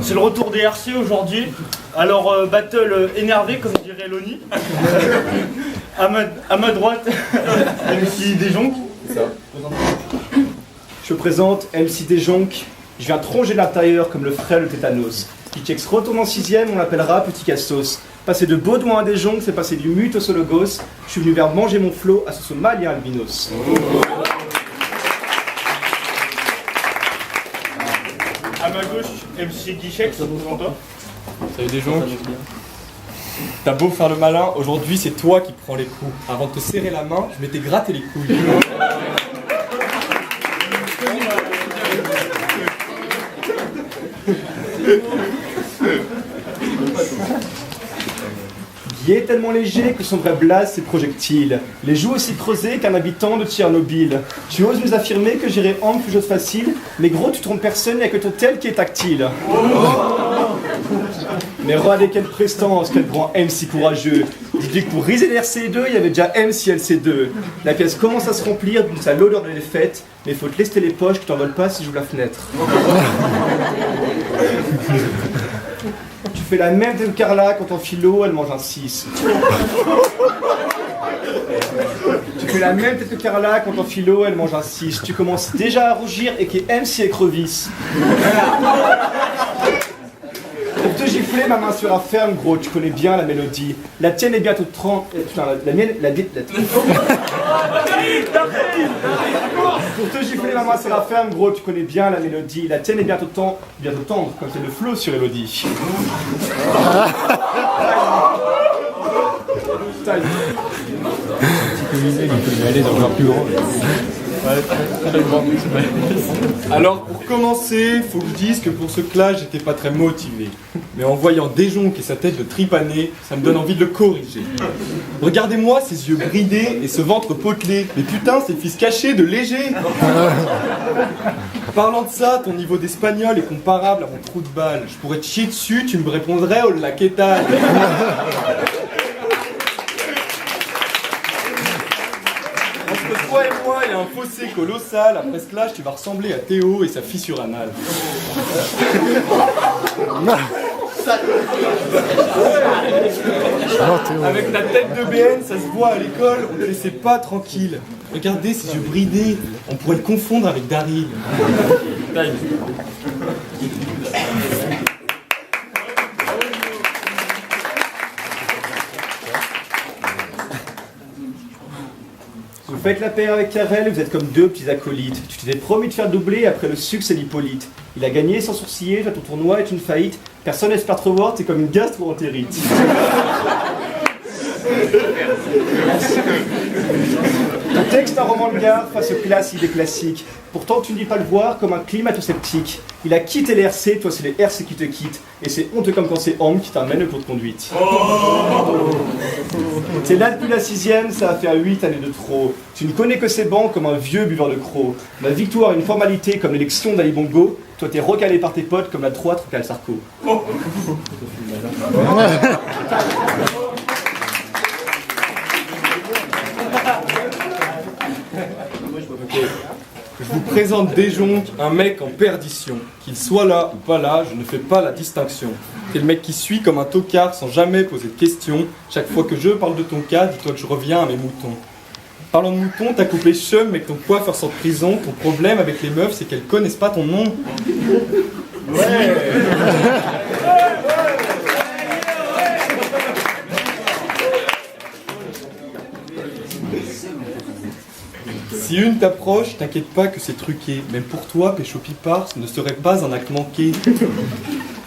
C'est le retour des RC aujourd'hui. Alors, battle énervé, comme dirait Loni. À ma droite, MC Desjonc. Je présente MC Desjonc. Je viens tronger l'intérieur comme le frêle tétanos. Pitchex retourne en 6ème, on l'appellera Petit Castos. Passer de Baudouin à Desjonc, c'est passer du mythos au logos. Je suis venu vers manger mon flot à ce somalien albinos. À ma gauche, MC Guichex, devant toi. Salut Desjonc. T'as beau faire le malin, aujourd'hui c'est toi qui prends les coups. Avant de te serrer la main, je m'étais gratté les couilles. Guy est tellement léger que son vrai blaze c'est projectile. Les joues aussi creusées qu'un habitant de Tchernobyl. Tu oses nous affirmer que j'irai en plus chose facile, mais gros tu trompes personne, il n'y a que ton tel qui est tactile. Mais regardez quelle prestance, quel grand MC courageux. Dis-lui que pour riser les RC2, il y avait déjà MC-LC2. La pièce commence à se remplir d'une sale odeur de défaite, mais faut te lester les poches, que t'envoles pas si j'ouvre la fenêtre. Tu fais la même de Carla quand en philo, elle mange un 6. Tu fais la même tête que Carla quand en philo, elle mange un 6. Tu commences déjà à rougir et qui est MC écrevisse. Pour te gifler, ma main sera ferme, gros, tu connais bien la mélodie. La tienne est bientôt 30... Putain, la mienne... Pour te gifler, ma main sera ferme, gros, tu connais bien la mélodie. La tienne est bientôt tendre, comme c'est le flow sur Elodie. Alors pour commencer, faut que je dise que pour ce clash, j'étais pas très motivé. Mais en voyant Desjonc et sa tête de tripané, ça me donne envie de le corriger. Regardez-moi ces yeux bridés et ce ventre potelé. Mais putain, c'est le fils caché de Léger. Parlant de ça, ton niveau d'espagnol est comparable à mon trou de balle. Je pourrais te chier dessus, tu me répondrais oh la quétale. Entre toi et moi, il y a un fossé colossal. Après ce clash, tu vas ressembler à Théo et sa fissure anale. Avec ta tête de BN, ça se voit à l'école, on ne te laissait pas tranquille. Regardez ces yeux bridés, on pourrait le confondre avec Daryl. Vous faites la paire avec Karel, vous êtes comme deux petits acolytes. Tu t'étais promis de faire doubler après le succès d'Hippolyte. Il a gagné sans sourciller, toi ton tournoi est une faillite. Personne n'espère te revoir, t'es comme une gastro-entérite. Ton texte un roman de gare face au classique des classiques. Pourtant tu ne dis pas le voir comme un climato-sceptique. Il a quitté les RC, toi c'est les RC qui te quittent. Et c'est honteux comme quand c'est homme qui t'amène au cours de conduite. T'es là depuis la 6ème, ça va faire 8 années de trop. Tu ne connais que ces bancs comme un vieux buveur de crocs. Ma victoire est une formalité comme l'élection d'Ali Bongo. Toi t'es recalé par tes potes comme la droite recale Sarko. Je vous présente Desjonc, un mec en perdition. Qu'il soit là ou pas là, je ne fais pas la distinction. T'es le mec qui suit comme un tocard sans jamais poser de questions. Chaque fois que je parle de ton cas, dis-toi que je reviens à mes moutons. Parlant de moutons, t'as coupé chum, mais que ton coiffeur sort de prison. Ton problème avec les meufs, c'est qu'elles connaissent pas ton nom. Ouais. Si une t'approche, t'inquiète pas que c'est truqué. Même pour toi, pécho pipard, ce ne serait pas un acte manqué.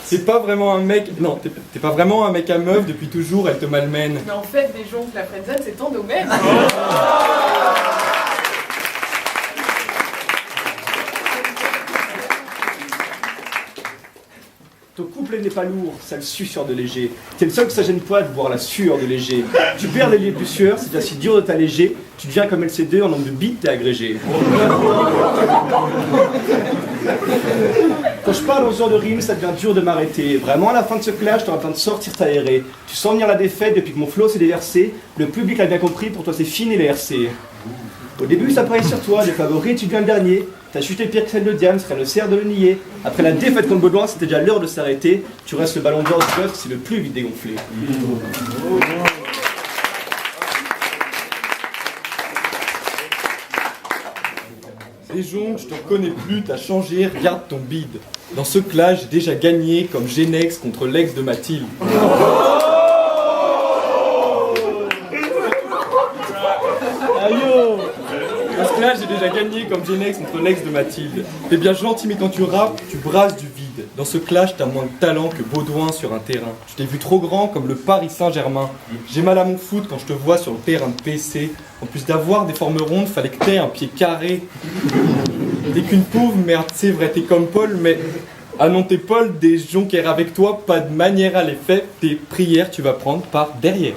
C'est pas vraiment un mec... Non, t'es pas vraiment un mec à meuf, depuis toujours, elle te malmène. Mais en fait, Desjonc, la friendzone, c'est ton domaine. Ton couplet n'est pas lourd, ça le suceur de Léger. T'es le seul que ça gêne pas de voir la sueur de Léger. Tu perds les liens plus sueurs, c'est déjà si dur de t'alléger. Tu deviens comme LC2 en nombre de bits, t'es agrégé. Quand je parle en ce genre de rime, ça devient dur de m'arrêter. Vraiment, à la fin de ce clash, t'es en train de sortir t'aérer. Tu sens venir la défaite depuis que mon flow s'est déversé. Le public a bien compris, pour toi c'est fini les RC. Au début, ça paraît sur toi, des favoris, tu deviens le dernier. Ta chute est pire que celle de Diane, serait le cerf de le nier. Après la défaite contre Baudouin, c'était déjà l'heure de s'arrêter. Tu restes le ballon d'or du coffre, c'est le plus vite dégonflé. Les joncs, je te reconnais plus, t'as changé, regarde ton bide. Dans ce clash, j'ai déjà gagné comme Genex contre l'ex de Mathilde. Dans ce clash, j'ai déjà gagné comme Genex contre l'ex de Mathilde. T'es bien gentil, mais quand tu rappes, tu brasses du vide. Dans ce clash, t'as moins de talent que Baudouin sur un terrain. Je t'ai vu trop grand comme le Paris Saint-Germain. J'ai mal à mon foot quand je te vois sur le terrain de PC. En plus d'avoir des formes rondes, fallait que t'aies un pied carré. T'es qu'une pauvre merde, c'est vrai, t'es comme Paul, mais... Ah non, t'es Paul, des jonquères avec toi, pas de manière à les faire. Tes prières, tu vas prendre par derrière.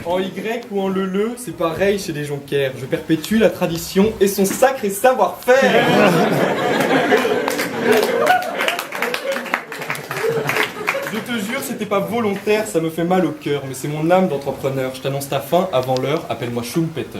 En Y ou en le, c'est pareil chez les jonquères. Je perpétue la tradition et son sacré savoir-faire. Je te jure, c'était pas volontaire, ça me fait mal au cœur, mais c'est mon âme d'entrepreneur. Je t'annonce ta fin avant l'heure, appelle-moi Schumpeter.